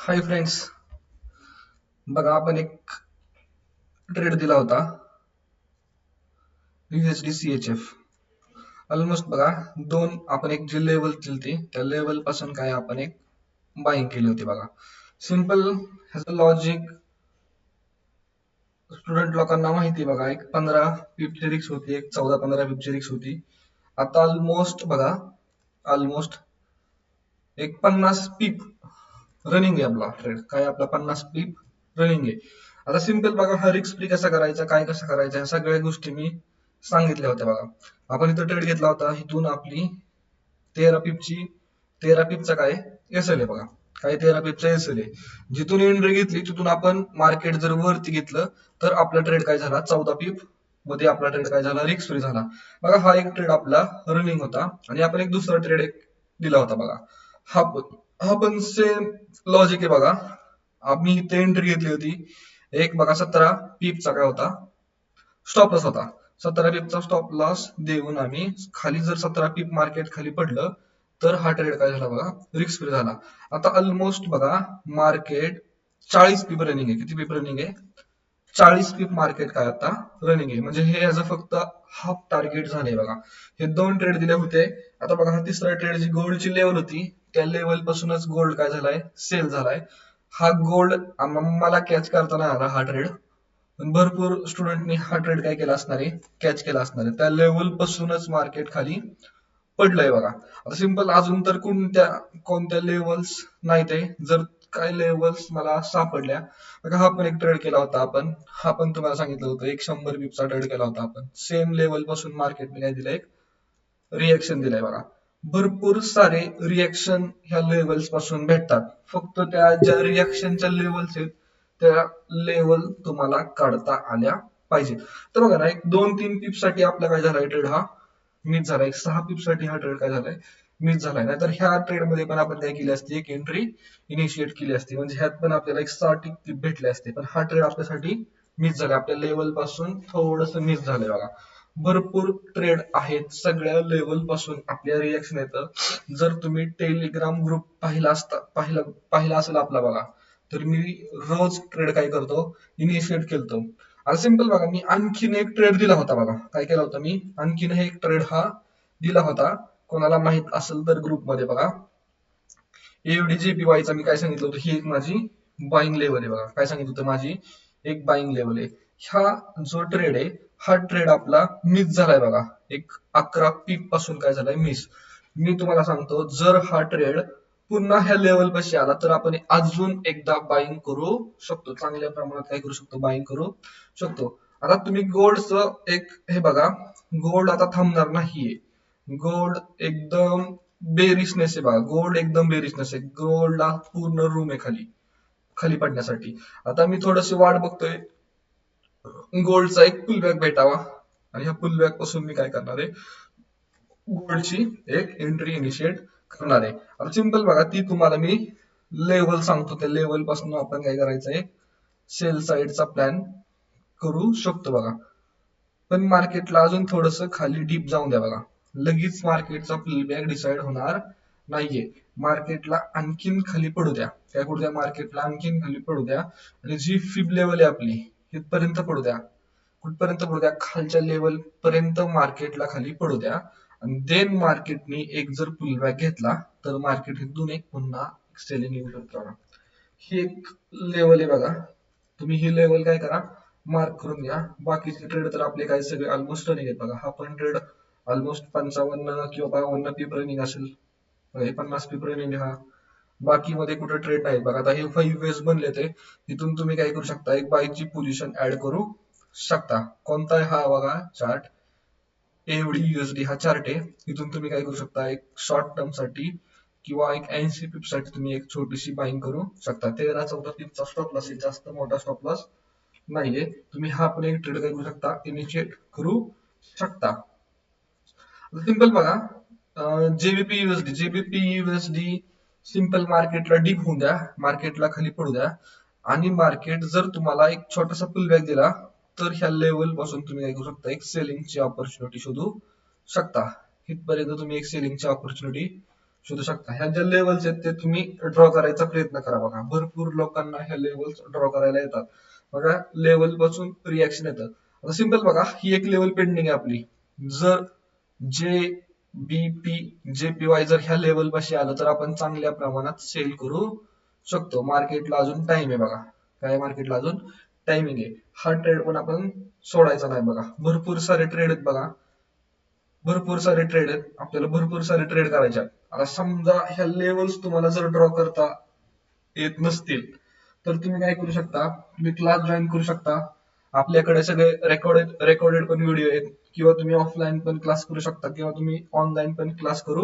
Hi friends. बघा आपण एक ट्रेड दिला होता USD CHF. ऑलमोस्ट बघा दोन आपण एक जी लेवल दिलती त्या लेवल पासून काय आपण एक बाईंग केली होती बघा. सिंपल ह्याचं लॉजिक स्टुडंट लोकांना माहिती बघा. एक 15 पिपची रिक्स होती, एक 14-15 पिपची रिक्स होती. आता ऑलमोस्ट बघा, ऑलमोस्ट एक 50 पीप रनिंग आहे आपला ट्रेड. काय आपला 50 पीप रनिंग आहे. आता सिंपल बघा, हा रिस्क फ्री कसा करायचा, काय कसं करायचं, ह्या सगळ्या गोष्टी मी सांगितल्या होत्या बघा. आपण इथं ट्रेड घेतला होता, इथून आपली 13 पीपचा काय एसएल आहे बघा. काय 13 पीपचा एसएल आहे. जिथून एंट्री घेतली तिथून आपण मार्केट जर वरती घेतलं तर आपला ट्रेड काय झाला, 14 पीप मध्ये आपला ट्रेड काय झाला, रिस्क फ्री झाला बघा. हा एक ट्रेड आपला रनिंग होता आणि आपण एक दुसरा ट्रेड एक दिला होता बघा. हा हा पण सेम लॉजिक आहे बघा. आम्ही इथे एंट्री घेतली होती, एक बघा 17 पीपचा काय होता, स्टॉप लॉस होता. 17 पीपचा स्टॉप लॉस देऊन आम्ही खाली जर 17 पीप मार्केट खाली पडलं तर हा ट्रेड काय झाला बघा, रिस्क फ्री झाला. आता ऑलमोस्ट बघा मार्केट 40 पीप रनिंग आहे. किती पीप रनिंग आहे? 40 पीप मार्केट काय आता रनिंग आहे. म्हणजे हे याचं फक्त हाफ टार्गेट झाले बघा. हे दोन ट्रेड दिले होते. आता बघा हा तिसरा ट्रेड, जी गोल्डची लेवल होती त्या लेवल पासूनच गोल्ड काय झालाय, सेल झालाय. हा गोल्ड मला कॅच करता नाही आला हा ट्रेड, पण भरपूर स्टुडंटनी हा ट्रेड काय केला असणार आहे, कॅच केला असणार आहे. त्या लेवल पासूनच मार्केट खाली पडलंय बघा. आता सिंपल अजून तर कोणत्या कोणत्या लेवल्स नाही ते, जर काय लेवल्स मला सापडल्या बघा. हा पण एक ट्रेड केला होता आपण, हा पण तुम्हाला सांगितलं होतं, एक 100 पीपचा ट्रेड केला होता आपण. सेम लेवल पासून मार्केटने काय दिलंय, रिएक्शन दिलंय बघा. भरपूर सारे रिएक्शन ह्या लेवल्स पासून भेटतात. फक्त त्या ज्या रिएक्शनच्या लेवल्स आहेत त्या लेवल तुम्हाला काढता आल्या पाहिजे. तर बघा ना, एक 2-3 पीप साठी आपला काय झालाय ट्रेड हा मिस झालाय. एक 6 पीप साठी हा ट्रेड काय झालाय, मिस झालाय. नाहीतर ह्या ट्रेड मध्ये पण आपण काय केली असती, एक एंट्री इनिशिएट केली असती, म्हणजे ह्यात पण आपल्याला एक 60 पीप भेटले असते. पण हा ट्रेड आपल्यासाठी मिस झाला, आपल्या लेवल पासून थोडस मिस झालंय बघा. भरपूर ट्रेड आहेत, सगळ्या लेवल पासून आपल्या रिएक्शन येतं. जर तुम्ही टेलिग्राम ग्रुप पाहिला असेल आपला बघा, तर मी रोज ट्रेड काय करतो, इनिशिएट केलतो. आता सिंपल बघा, मी आणखीन एक ट्रेड दिला होता बघा. काय केला होता मी, आणखीन एक ट्रेड हा दिला होता. कोणाला माहित असेल तर ग्रुपमध्ये बघा. AUDJPY मी काय सांगितलं होतं, ही एक माझी बाईंग लेवल आहे बघा. काय सांगितलं होतं, माझी एक बाईंग लेवल आहे. हा जो ट्रेड आहे, हा ट्रेड आपला मिस झालाय बघा. एक 11 पीप पासून काय झालाय, मिस. मी तुम्हाला सांगतो, जर हा ट्रेड पुन्हा ह्या लेवल पाशी आला तर आपण अजून एकदा बाईंग करू शकतो, चांगल्या प्रमाणात काय करू शकतो, बाईंग करू शकतो. आता तुम्ही गोल्डचं एक हे बघा, गोल्ड आता थांबणार नाहीये. गोल्ड एकदम बेरिशनेस आहे बघा. गोल्ड एकदम बेरिशनेस आहे. गोल्डला पूर्ण रूम आहे खाली खाली पडण्यासाठी. आता मी थोडीशी वाट बघतोय गोल्डचा एक पुलबॅक भेटावा, आणि ह्या पुलबॅक पासून मी काय करणार आहे, गोल्डची एक एंट्री इनिशिएट करणार आहे. आता सिंपल बघा, ती तुम्हाला मी लेवल सांगतो, त्या लेवल पासून आपण काय करायचंय, सेल साइडचा प्लॅन करू शकतो बघा. पण मार्केटला अजून थोडस खाली डीप जाऊन द्या बघा. लगेच मार्केटचा पुलबॅक डिसाइड होणार नाहीये. मार्केटला आणखीन खाली पडू द्या. काय पडू द्या, मार्केटला आणखीन खाली पडू द्या. आणि जी फिब लेवल आहे आपली, इथपर्यंत पडू द्या. कुठपर्यंत पडू द्या, खालच्या लेवल पर्यंत मार्केटला खाली पडू द्या. आणि देन मार्केटने एक जर पुलबॅक घेतला तर मार्केट इथून एक पुन्हा सेलिंग येऊ शकतो. ही एक लेवल आहे बघा. तुम्ही ही लेवल काय करा, मार्क करून घ्या. बाकीचे ट्रेड तर आपले काय सगळे ऑलमोस्ट रनिंग आहेत बघा. हा पण ट्रेड ऑलमोस्ट 55 किंवा 52 पीप रनिंग असेल. हे 50 पीप रनिंग हा. बाकी मध्ये कुठे ट्रेड नाही बघा. आता हे 5 वेज बनले ते, इथून तुम्ही काय करू शकता, एक बायची पोझिशन ऍड करू शकता. कोणता आहे हा बघा चार्ट, AUD USD हा चार्ट आहे. इथून तुम्ही काय करू शकता, एक शॉर्ट टर्म साठी किंवा एक 80 पीप साठी तुम्ही एक छोटीशी बाईंग करू शकता. 13-14 पीपचा स्टॉप लॉस आहे, जास्त मोठा स्टॉप लॉस नाहीये. तुम्ही हा पण एक ट्रेड काय करू शकता, इनिशिएट करू शकता. सिंपल बघा, जेबीपी युएसडी सिंपल मार्केटला डीप होऊन द्या, मार्केटला खाली पडू द्या. आणि मार्केट जर तुम्हाला एक छोटासा पुलबॅक दिला तर ह्या लेवल पासून तुम्ही काय करू शकता, एक सेलिंगची ऑपॉर्च्युनिटी शोधू शकता. इथपर्यंत तुम्ही एक सेलिंगची ऑपॉर्च्युनिटी शोधू शकता. ह्या ज्या लेवल्स आहेत ते तुम्ही ड्रॉ करायचा प्रयत्न करा बघा. भरपूर लोकांना ह्या लेवल्स ड्रॉ करायला येतात. बघा लेवल पासून रिॲक्शन येतं. आता सिंपल बघा, ही एक लेवल पेंडिंग आहे आपली. जर जे B P J P Y जर ह्या लेवल पाशी आलं तर आपण चांगल्या प्रमाणात सेल करू शकतो. मार्केटला अजून टाइम आहे बघा. काय मार्केटला अजून टायमिंग आहे. हा ट्रेड पण आपण सोडायचा नाही बघा. भरपूर सारे ट्रेड आहेत बघा. भरपूर सारे ट्रेड आहेत. आपल्याला भरपूर सारे ट्रेड करायचे आहेत. आता समजा ह्या लेवल्स तुम्हाला जर ड्रॉ करता येत नसतील तर तुम्ही काय करू शकता, तुम्ही क्लास जॉईन करू शकता. आपल्याकडे सगळे रेकॉर्डेड पण व्हिडिओ आहेत, किंवा तुम्ही ऑफलाईन पण क्लास करू शकता, किंवा तुम्ही ऑनलाईन पण क्लास करू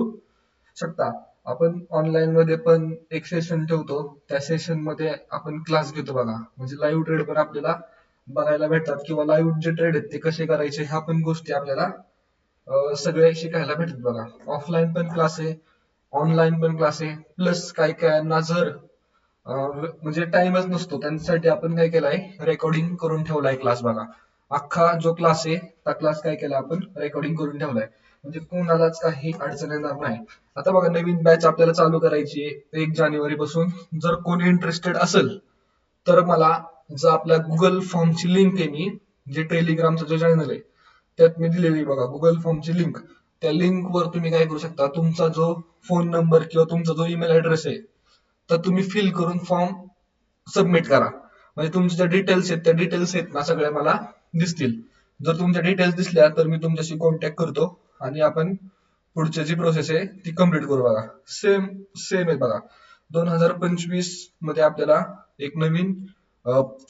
शकता. आपण ऑनलाईन मध्ये पण एक सेशन ठेवतो, त्या सेशन मध्ये आपण क्लास घेतो बघा. म्हणजे लाईव्ह ट्रेड पण आपल्याला बघायला भेटतात, किंवा लाईव्ह जे ट्रेड आहेत ते कसे करायचे ह्या पण गोष्टी आपल्याला सगळे शिकायला भेटतात बघा. ऑफलाईन पण क्लास आहे, ऑनलाईन पण क्लास आहे. प्लस काही कायांना जर म्हणजे टाइमच नसतो, त्यांच्यासाठी आपण काय केलंय, रेकॉर्डिंग करून ठेवलाय क्लास बघा. अख्खा जो क्लास आहे त्या क्लास काय केला आपण रेकॉर्डिंग करून ठेवलाय. म्हणजे कोणालाच काही अडचण येणार नाही. आता बघा नवीन बॅच आपल्याला चालू करायची आहे 1 जानेवारी पासून. जर कोणी इंटरेस्टेड असेल तर मला, जर आपल्या गुगल फॉर्मची लिंक आहे, मी जे टेलिग्रामचा जो चॅनल आहे त्यात मी दिलेली बघा गुगल फॉर्मची लिंक. त्या लिंक वर तुम्ही काय करू शकता, तुमचा जो फोन नंबर किंवा तुमचा जो ईमेल ऍड्रेस आहे तर तुम्ही फिल करून फॉर्म सबमिट करा. म्हणजे तुमच्या ज्या डिटेल्स आहेत त्या डिटेल्स आहेत ना सगळ्या मला दिसतील. जर तुमच्या डिटेल्स दिसल्या तर मी तुमच्याशी कॉन्टॅक्ट करतो आणि आपण पुढची जी प्रोसेस आहे ती कम्प्लीट करू बघा. सेम सेम आहे बघा. 2025 मध्ये आपल्याला एक नवीन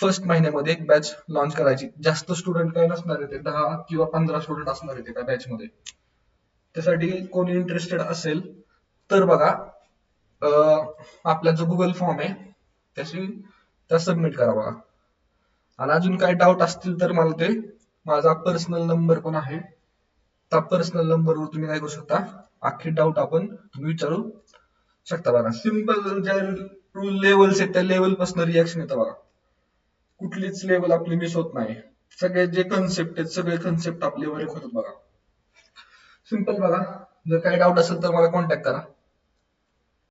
फर्स्ट महिन्यामध्ये एक बॅच लॉन्च करायची. जास्त स्टुडंट काय नसणार आहे, ते 10 किंवा 15 स्टुडंट असणार आहे त्या बॅच मध्ये. त्यासाठी कोणी इंटरेस्टेड असेल तर बघा, आपला जो गुगल फॉर्म आहे त्याची त्या सबमिट करा बघा. आणि अजून काय डाऊट असतील तर मला ते, माझा पर्सनल नंबर पण आहे, त्या पर्सनल नंबरवर तुम्ही काय करू शकता, अख्खी डाऊट आपण तुम्ही विचारू शकता बघा. सिम्पल ज्या लेवल्स आहेत त्या लेवल पासून रिॲक्शन येतं बघा. कुठलीच लेवल आपली मिस होत नाही. सगळे जे कन्सेप्ट आहेत सगळे कन्सेप्ट आपले वर्क होतात बघा. सिम्पल बघा. जर काही डाऊट असेल तर मला कॉन्टॅक्ट करा.